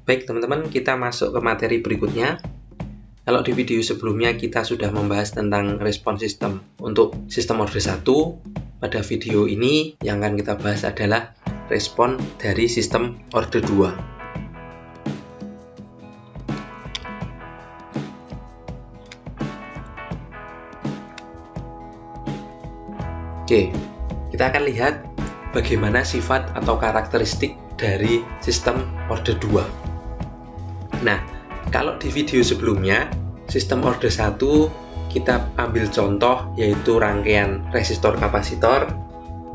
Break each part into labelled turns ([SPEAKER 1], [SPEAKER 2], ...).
[SPEAKER 1] Baik teman-teman, kita masuk ke materi berikutnya. Kalau di video sebelumnya kita sudah membahas tentang respon sistem untuk sistem order 1, pada video ini yang akan kita bahas adalah respon dari sistem order 2. Oke, kita akan lihat bagaimana sifat atau karakteristik dari sistem order 2. Nah, kalau di video sebelumnya, sistem order 1 kita ambil contoh yaitu rangkaian resistor kapasitor.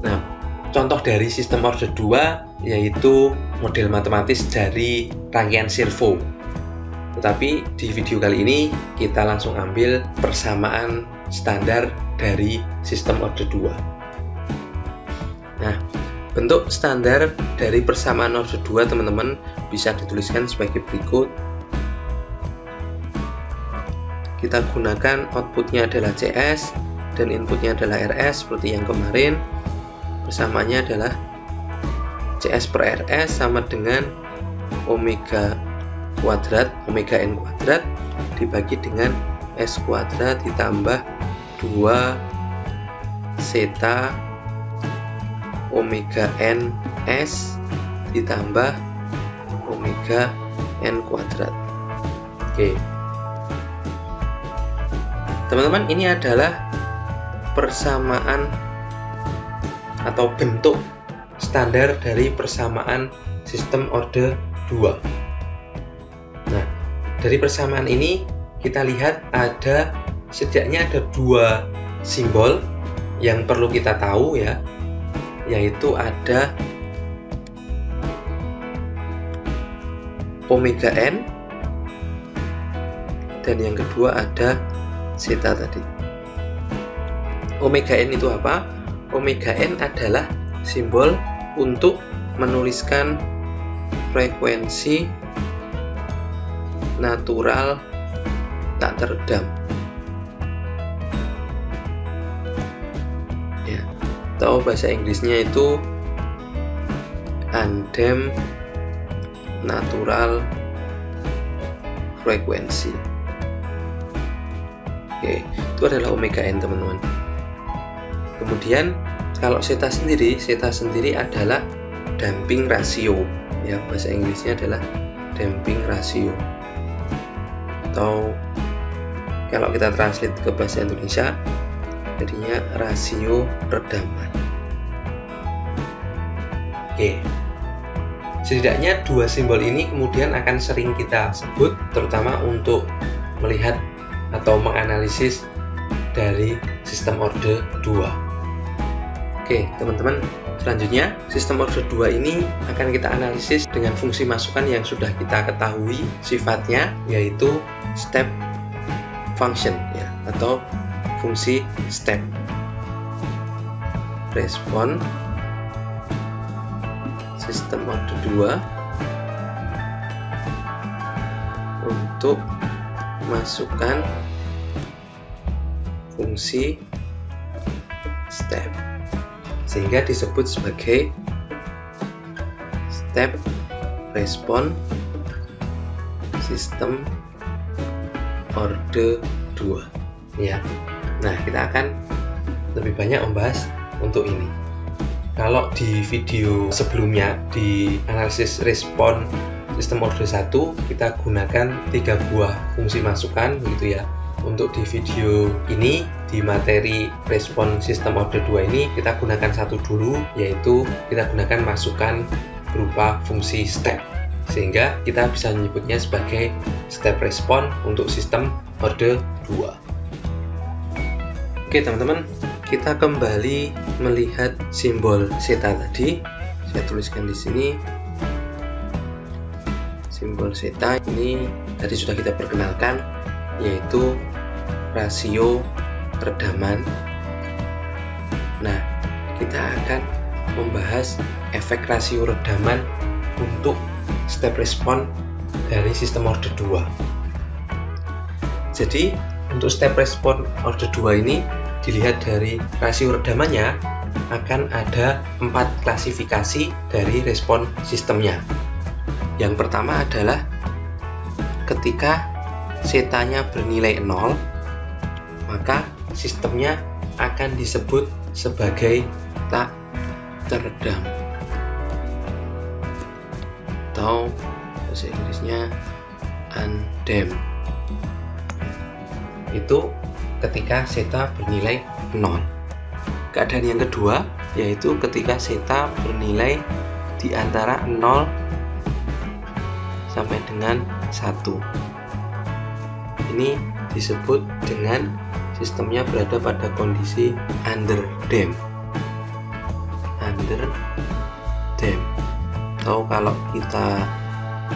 [SPEAKER 1] Nah, contoh dari sistem order 2 yaitu model matematis dari rangkaian servo. Tetapi di video kali ini kita langsung ambil persamaan standar dari sistem order 2. Nah, bentuk standar dari persamaan order 2 teman-teman bisa dituliskan sebagai berikut. Kita gunakan outputnya adalah CS dan inputnya adalah RS seperti yang kemarin. Persamaannya adalah CS per RS sama dengan omega kuadrat, omega n kuadrat dibagi dengan S kuadrat ditambah 2 zeta omega n S ditambah omega n kuadrat. Oke, teman-teman, ini adalah persamaan atau bentuk standar dari persamaan sistem order 2. Nah, dari persamaan ini kita lihat setidaknya ada 2 simbol yang perlu kita tahu ya, yaitu ada omega n dan yang kedua ada zeta tadi. Omega n itu apa? Omega n adalah simbol untuk menuliskan frekuensi natural tak teredam ya, atau bahasa Inggrisnya itu undamped natural frequency. Oke, itu adalah omega n teman-teman. Kemudian kalau zeta sendiri adalah damping ratio ya, bahasa Inggrisnya adalah damping ratio, atau kalau kita translate ke bahasa Indonesia jadinya rasio redaman. Oke, setidaknya 2 simbol ini kemudian akan sering kita sebut terutama untuk melihat atau menganalisis dari sistem order 2. Oke, teman-teman, selanjutnya sistem order 2 ini akan kita analisis dengan fungsi masukan yang sudah kita ketahui sifatnya, yaitu step function ya, atau fungsi step. Respon sistem order 2 untuk masukkan fungsi step, sehingga disebut sebagai step respon sistem order 2 ya. Nah, kita akan lebih banyak membahas untuk ini. Kalau di video sebelumnya di analisis respon sistem order 1 kita gunakan 3 buah fungsi masukan gitu ya. Untuk di video ini di materi respon sistem order 2 ini kita gunakan satu dulu, yaitu kita gunakan masukan berupa fungsi step, sehingga kita bisa menyebutnya sebagai step respon untuk sistem order 2. Oke teman-teman, kita kembali melihat simbol zeta tadi. Saya tuliskan di sini. Simbol zeta ini tadi sudah kita perkenalkan, yaitu rasio redaman. Nah, kita akan membahas efek rasio redaman untuk step respon dari sistem order 2. Jadi, untuk step respon order 2 ini dilihat dari rasio redamannya akan ada 4 klasifikasi dari respon sistemnya. Yang pertama adalah ketika setanya bernilai 0, maka sistemnya akan disebut sebagai tak teredam, atau bahasa Inggrisnya undamped. Itu ketika zeta bernilai 0. Keadaan yang kedua yaitu ketika zeta bernilai di antara 0 sampai dengan 1. Ini disebut dengan sistemnya berada pada kondisi underdamped. Atau kalau kita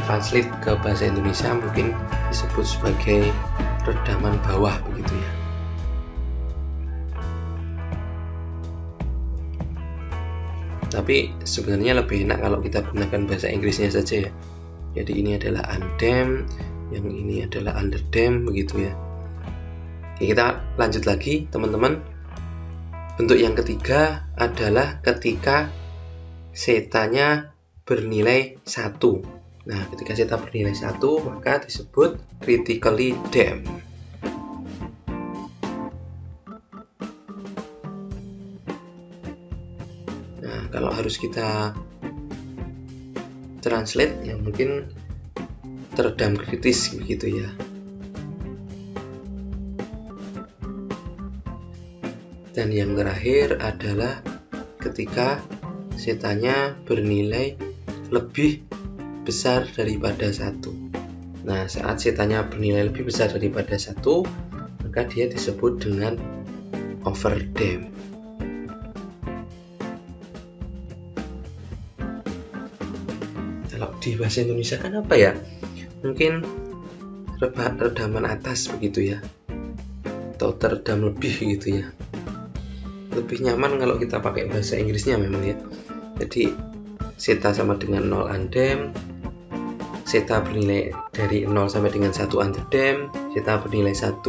[SPEAKER 1] translate ke bahasa Indonesia mungkin disebut sebagai redaman bawah begitu ya. Tapi sebenarnya lebih enak kalau kita gunakan bahasa Inggrisnya saja ya. Jadi ini adalah undamped, yang ini adalah underdamped begitu ya. Oke, kita lanjut lagi teman-teman. Bentuk yang ketiga adalah ketika zetanya bernilai 1. Nah, ketika zeta bernilai 1 maka disebut critically damped. Nah, kalau harus kita translate ya mungkin teredam kritis begitu ya. Dan yang terakhir adalah ketika zetanya bernilai lebih besar daripada 1. Nah, saat zetanya bernilai lebih besar daripada 1, maka dia disebut dengan overdamped. Kalau di bahasa Indonesia kan apa ya? Mungkin redaman atas begitu ya, atau teredam lebih gitu ya. Lebih nyaman kalau kita pakai bahasa Inggrisnya memang ya. Jadi zeta sama dengan 0 undamped, zeta bernilai dari 0 sampai dengan 1 underdamped, zeta bernilai 1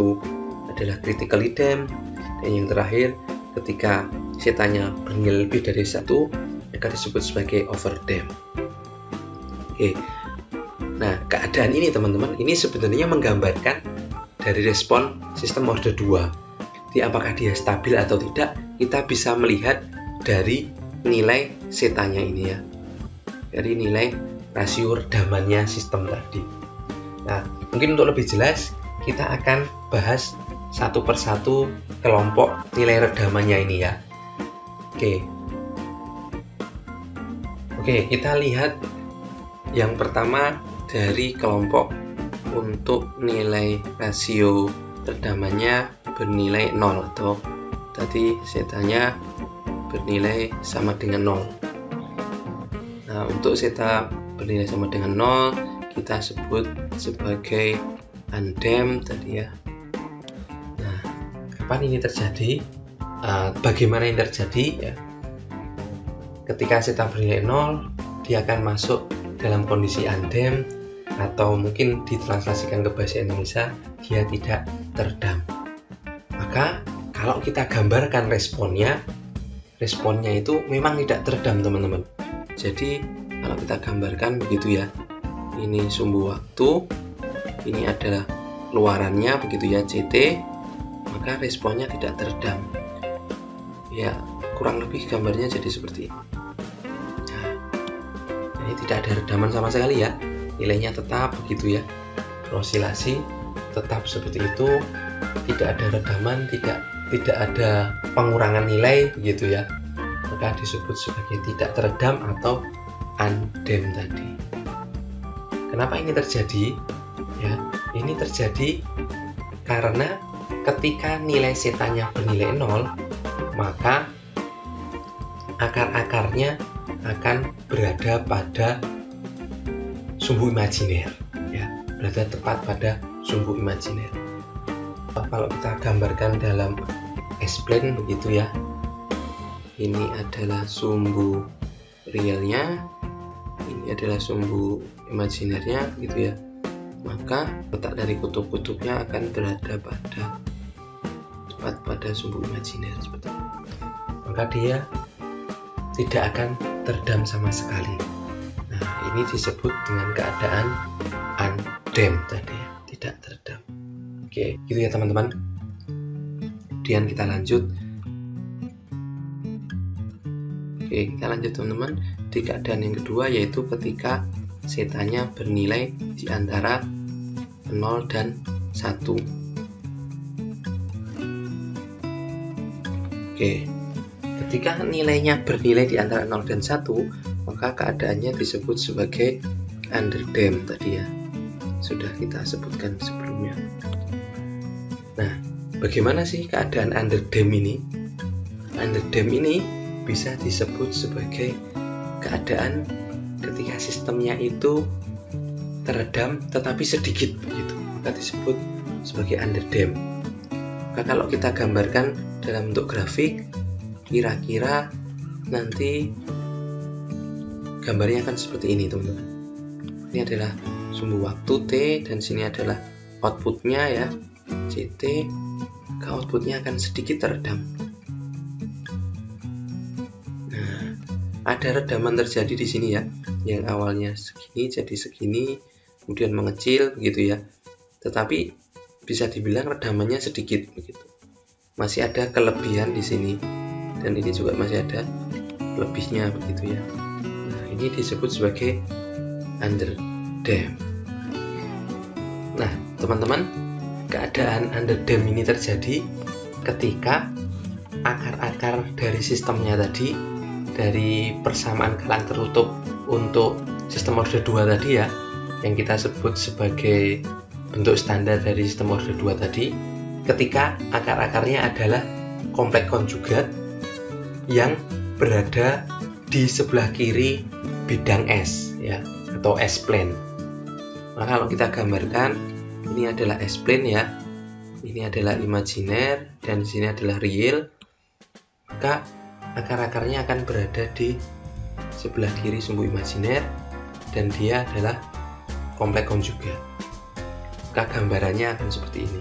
[SPEAKER 1] adalah critically damped, dan yang terakhir ketika zetanya bernilai lebih dari 1 maka disebut sebagai overdamped. Oke. Nah, keadaan ini teman-teman, ini sebenarnya menggambarkan dari respon sistem order 2. Jadi apakah dia stabil atau tidak, kita bisa melihat dari nilai zetanya ini ya. Dari nilai rasio redamannya sistem tadi. Nah, mungkin untuk lebih jelas, kita akan bahas satu persatu kelompok nilai redamannya ini ya. Oke, kita lihat yang pertama dari kelompok untuk nilai rasio redamannya bernilai 0, atau tadi zetanya bernilai sama dengan 0. Nah, untuk zeta bernilai sama dengan 0 kita sebut sebagai undamped tadi ya. Nah, kapan ini terjadi? Bagaimana yang terjadi ya? Ketika zeta bernilai 0, dia akan masuk dalam kondisi undamped, atau mungkin ditranslasikan ke bahasa Indonesia dia tidak teredam. Maka kalau kita gambarkan responnya itu memang tidak teredam teman-teman. Jadi kalau kita gambarkan begitu ya, ini sumbu waktu, ini adalah keluarannya begitu ya, CT, maka responnya tidak teredam ya. Kurang lebih gambarnya jadi seperti ini. Nah, ini tidak ada redaman sama sekali ya, nilainya tetap begitu ya, osilasi tetap seperti itu, tidak ada redaman, tidak ada pengurangan nilai begitu ya, maka disebut sebagai tidak teredam atau undamped tadi. Kenapa ini terjadi? Ya, ini terjadi karena ketika nilai zetanya bernilai 0, maka akar-akarnya akan berada pada sumbu imajiner ya, berada tepat pada sumbu imajiner. Kalau kita gambarkan dalam S-plane begitu ya, ini adalah sumbu realnya, ini adalah sumbu imajinernya gitu ya, maka letak dari kutub-kutubnya akan berada tepat pada sumbu imajiner seperti itu. Maka dia tidak akan teredam sama sekali. Nah, ini ini disebut dengan keadaan undamped tadi ya, tidak teredam. Oke, gitu ya teman-teman. Kemudian kita lanjut. Oke, kita lanjut teman-teman di keadaan yang kedua, yaitu ketika setanya bernilai di antara 0 dan 1. Oke, ketika nilainya bernilai di antara 0 dan 1, maka keadaannya disebut sebagai underdamped tadi ya. Sudah kita sebutkan sebelumnya. Nah, bagaimana sih keadaan underdamped ini? Underdamped ini bisa disebut sebagai keadaan ketika sistemnya itu teredam tetapi sedikit begitu, maka disebut sebagai underdamped. Maka kalau kita gambarkan dalam bentuk grafik, kira-kira nanti gambarnya akan seperti ini teman-teman. Ini adalah sumbu waktu T dan sini adalah outputnya ya, CT. Maka outputnya akan sedikit teredam. Nah, ada redaman terjadi di sini ya, yang awalnya segini jadi segini, kemudian mengecil begitu ya. Tetapi bisa dibilang redamannya sedikit begitu. Masih ada kelebihan di sini dan ini juga masih ada lebihnya begitu ya. Nah, ini disebut sebagai underdamped. Nah, teman-teman, keadaan underdamped ini terjadi ketika akar-akar dari sistemnya tadi, dari persamaan galang tertutup untuk sistem order 2 tadi ya, yang kita sebut sebagai bentuk standar dari sistem order 2 tadi, ketika akar-akarnya adalah kompleks konjugat yang berada di sebelah kiri bidang S ya, atau S-plane. Maka kalau kita gambarkan, ini adalah S-plane ya, ini adalah imajiner dan di sini adalah real. Maka akar-akarnya akan berada di sebelah kiri sumbu imajiner dan dia adalah kompleks konjugat. Maka gambarannya akan seperti ini.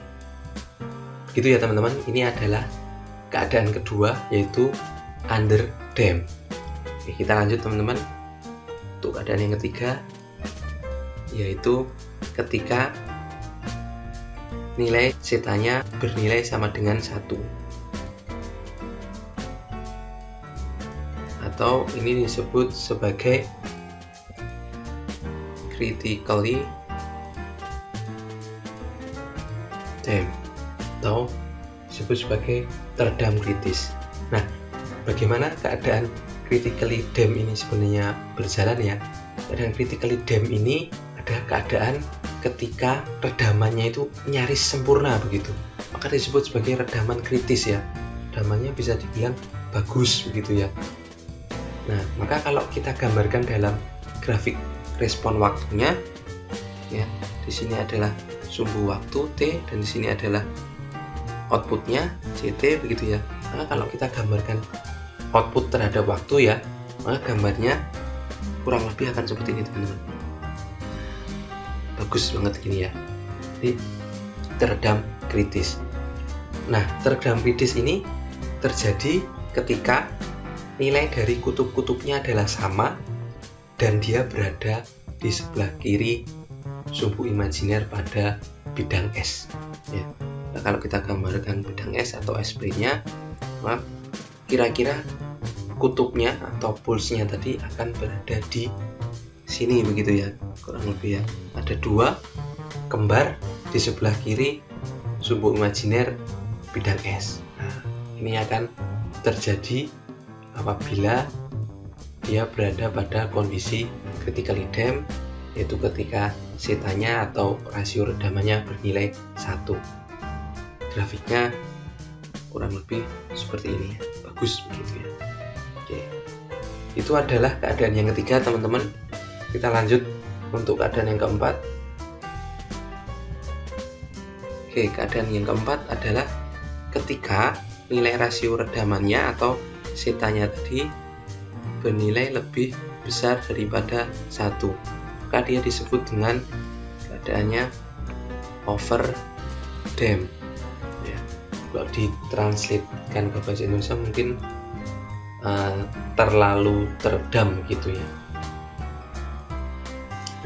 [SPEAKER 1] Begitu ya teman-teman, ini adalah keadaan kedua, yaitu underdamped. Oke, kita lanjut teman-teman untuk keadaan yang ketiga, yaitu ketika nilai setanya bernilai sama dengan 1, atau ini disebut sebagai critically damped atau disebut sebagai teredam kritis. Nah, bagaimana keadaan critically damped ini sebenarnya berjalan ya? Keadaan critically damped ini ada keadaan ketika redamannya itu nyaris sempurna begitu, maka disebut sebagai redaman kritis ya. Redamannya bisa dibilang bagus begitu ya. Nah, maka kalau kita gambarkan dalam grafik respon waktunya ya, di sini adalah sumbu waktu T dan di sini adalah outputnya CT begitu ya. Maka kalau kita gambarkan output terhadap waktu ya, maka gambarnya kurang lebih akan seperti ini teman-teman. Bagus banget gini ya. Jadi teredam kritis. Nah, teredam kritis ini terjadi ketika nilai dari kutub-kutubnya adalah sama dan dia berada di sebelah kiri sumbu imajiner pada bidang S ya. Nah, kalau kita gambarkan bidang S atau S-plane-nya, maka kira-kira kutubnya atau pulsnya tadi akan berada di sini begitu ya, kurang lebih ya. Ada dua kembar di sebelah kiri sumbu imajiner bidang S. Nah, ini akan terjadi apabila dia berada pada kondisi critically damped, yaitu ketika setanya atau rasio redamannya bernilai 1. Grafiknya kurang lebih seperti ini ya. Bagus begitu ya. Oke, itu adalah keadaan yang ketiga teman-teman. Kita lanjut untuk keadaan yang keempat. Oke, keadaan yang keempat adalah ketika nilai rasio redamannya atau setanya tadi bernilai lebih besar daripada 1, maka dia disebut dengan keadaannya overdamped ya. Kalau ditranslatekan ke bahasa Indonesia mungkin terlalu teredam gitu ya.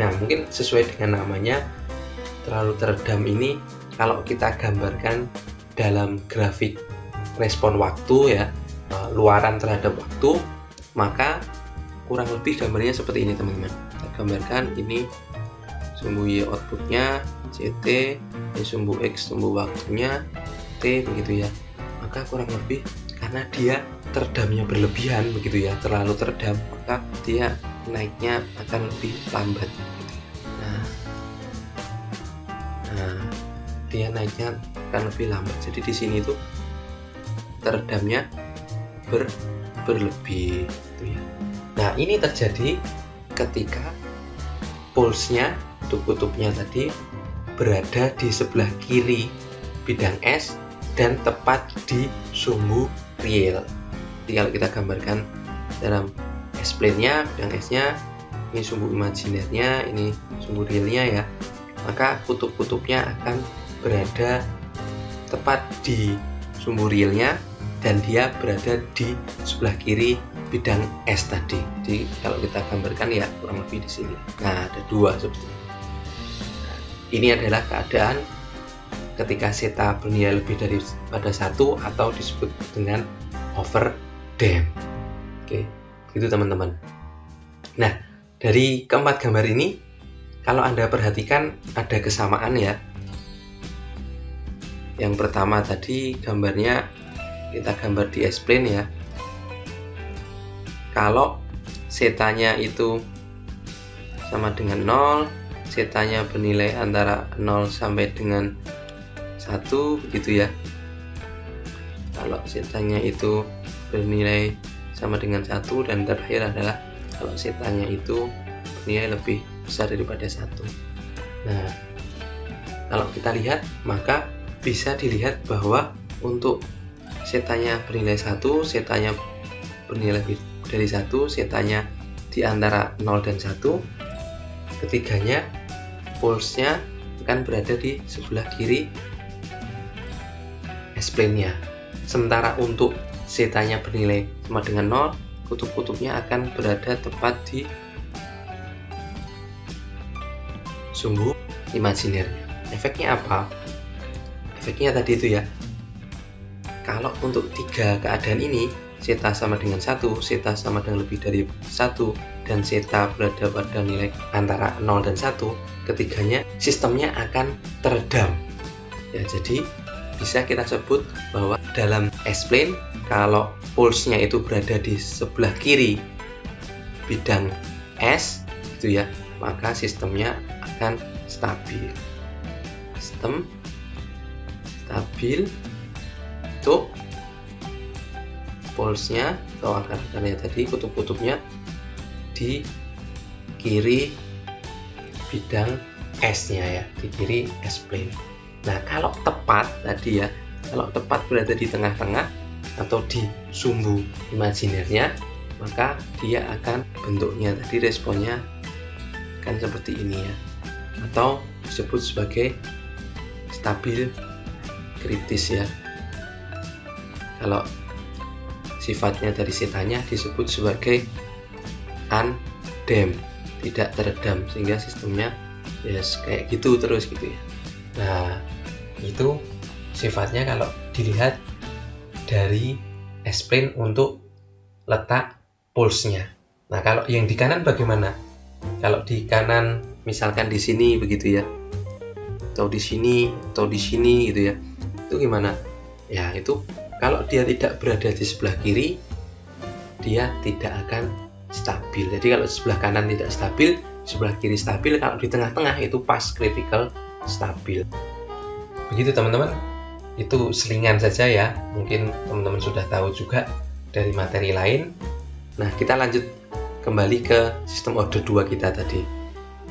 [SPEAKER 1] Nah, mungkin sesuai dengan namanya, terlalu teredam ini kalau kita gambarkan dalam grafik respon waktu ya, luaran terhadap waktu, maka kurang lebih gambarnya seperti ini teman-teman. Kita gambarkan ini sumbu Y outputnya CT, ini sumbu X sumbu waktunya T, begitu ya. Maka kurang lebih karena dia teredamnya berlebihan begitu ya, terlalu teredam, maka dia naiknya akan lebih lambat gitu. Nah, dia naiknya akan lebih lambat. Jadi di sini tuh teredamnya berlebih gitu ya. Nah, ini terjadi ketika pulsnya, kutub-kutubnya tadi berada di sebelah kiri bidang S dan tepat di sumbu real. Jadi kalau kita gambarkan dalam S-plane-nya, bidang S-nya, ini sumbu imajinernya, ini sumbu realnya ya, maka kutub-kutubnya akan berada tepat di sumbu realnya dan dia berada di sebelah kiri bidang S tadi. Jadi kalau kita gambarkan ya kurang lebih di sini. Nah, ada dua seperti ini. Nah, ini adalah keadaan ketika zeta bernilai lebih daripada 1 atau disebut dengan overdamp. Oke, gitu teman-teman. Nah, dari keempat gambar ini, kalau Anda perhatikan ada kesamaan ya. Yang pertama tadi gambarnya kita gambar di S-plane ya. Kalau zetanya itu sama dengan 0, zetanya bernilai antara 0 sampai dengan 1 begitu ya. Kalau zetanya itu bernilai sama dengan 1, dan terakhir adalah kalau zetanya itu bernilai lebih besar daripada 1. Nah, kalau kita lihat, maka bisa dilihat bahwa untuk zetanya bernilai 1, zetanya bernilai lebih dari 1, zetanya di antara 0 dan 1, ketiganya pulsnya akan berada di sebelah kiri S-plane-nya. Sementara untuk zetanya bernilai sama dengan 0, kutub-kutubnya akan berada tepat di sumbu imajinernya. Efeknya apa? Efeknya tadi itu ya, kalau untuk tiga keadaan ini, zeta sama dengan 1, zeta sama dengan lebih dari 1, dan zeta berada pada nilai antara 0 dan 1, ketiganya sistemnya akan teredam ya. Jadi bisa kita sebut bahwa dalam S-plane, kalau pulsnya itu berada di sebelah kiri bidang S gitu ya, maka sistemnya akan stabil. Sistem stabil untuk pulsnya atau akar-akarnya tadi, kutub-kutubnya di kiri bidang S-nya ya, di kiri S-plane. Nah, kalau tepat tadi ya, kalau tepat berada di tengah-tengah atau di sumbu imajinernya, maka dia akan bentuknya tadi, responnya akan seperti ini ya, atau disebut sebagai stabil kritis ya. Kalau sifatnya dari zetanya disebut sebagai undamp, tidak teredam, sehingga sistemnya ya kayak gitu terus gitu ya. Nah, itu sifatnya kalau dilihat dari S-plane untuk letak pulsnya. Nah, kalau yang di kanan bagaimana? Kalau di kanan misalkan di sini begitu ya, atau di sini gitu ya, itu gimana? Ya, itu kalau dia tidak berada di sebelah kiri, dia tidak akan stabil. Jadi kalau sebelah kanan tidak stabil, sebelah kiri stabil, kalau di tengah-tengah itu pas critical stabil. Begitu teman-teman, itu selingan saja ya, mungkin teman-teman sudah tahu juga dari materi lain. Nah, kita lanjut kembali ke sistem order 2 kita tadi.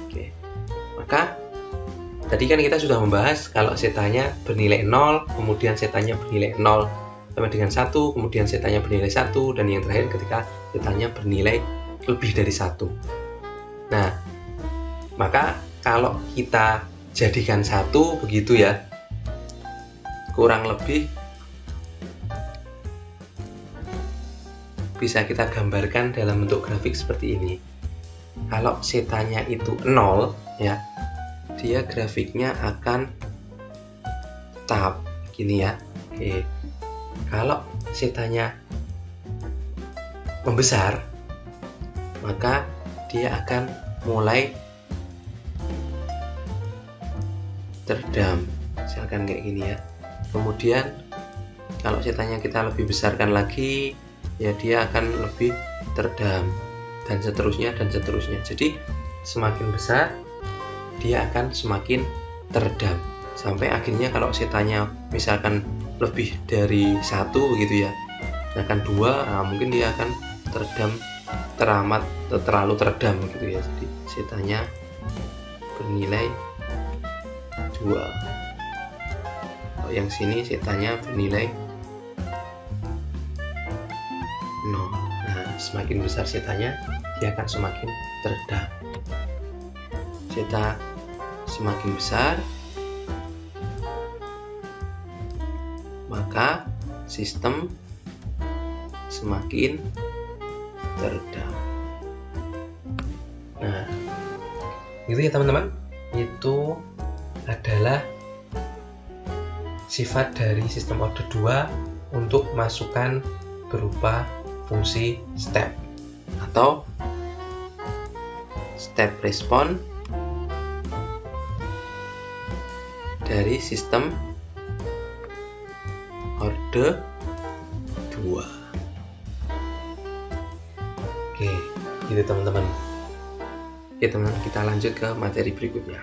[SPEAKER 1] Oke. Maka tadi kan kita sudah membahas kalau zetanya bernilai 0, kemudian zetanya bernilai 0 sama dengan 1, kemudian zetanya bernilai 1, dan yang terakhir ketika zetanya bernilai lebih dari 1. Nah, maka kalau kita jadikan 1 begitu ya, kurang lebih bisa kita gambarkan dalam bentuk grafik seperti ini. kalau setanya itu 0 ya, dia grafiknya akan tetap gini ya. Oke. Kalau setanya membesar, maka dia akan mulai teredam, misalkan kayak gini ya. Kemudian kalau setanya kita lebih besarkan lagi, ya dia akan lebih teredam, dan seterusnya dan seterusnya. Jadi semakin besar dia akan semakin teredam, sampai akhirnya kalau setanya misalkan lebih dari 1 begitu ya, misalkan 2, nah mungkin dia akan teredam teramat terlalu teredam gitu ya. Jadi setanya bernilai 2. Kalau yang sini setanya bernilai 0. Nah, semakin besar setanya, dia akan semakin teredam. Seta semakin besar, maka sistem semakin teredam. Nah, gitu ya teman-teman. Itu adalah sifat dari sistem order 2 untuk masukan berupa fungsi step atau step respon dari sistem order 2. Oke, gitu teman-teman. Oke teman-teman, kita lanjut ke materi berikutnya.